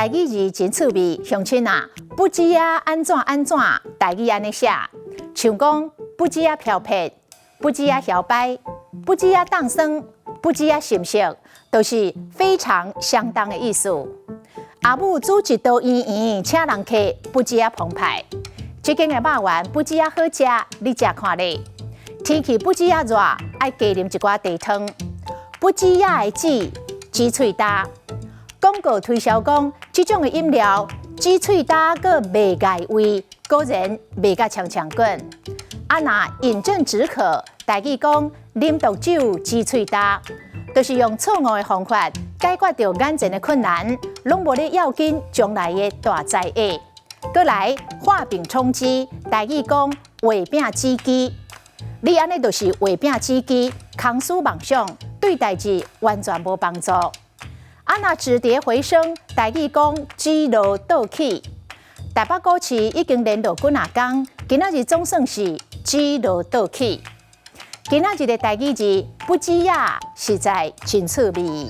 台語字真趣味，鄉親啊，不知啊安怎，台語安尼寫，像講不知啊漂撇，不知啊搖擺，不知啊當生，不知啊心色，都是非常相當的意思。阿母煮一道圓圓，請人客不知啊澎湃。這間的肉圓不知啊好食，你食看咧。天氣不知啊熱，愛加啉一寡茶湯。不知啊的籽，煮喙焦。廣告推銷講，這種的飲料，煮喙焦個袂礙胃，果然袂甲嗆滾。啊那飲鴆止渴，台語講啉毒酒煮喙焦，就是用錯誤的方法解決掉眼前的困難，攏無咧要緊將來的大災厄。過來畫餅充飢，台語講畫餅煮雞，你安尼就是畫餅煮雞，空思妄想，對代誌完全無幫助。啊那止跌回升，台語講止落倒起。台北股市已經連續幾啊天，今仔日總算是止落倒起。今仔日的台語字不知啊，實在真趣味。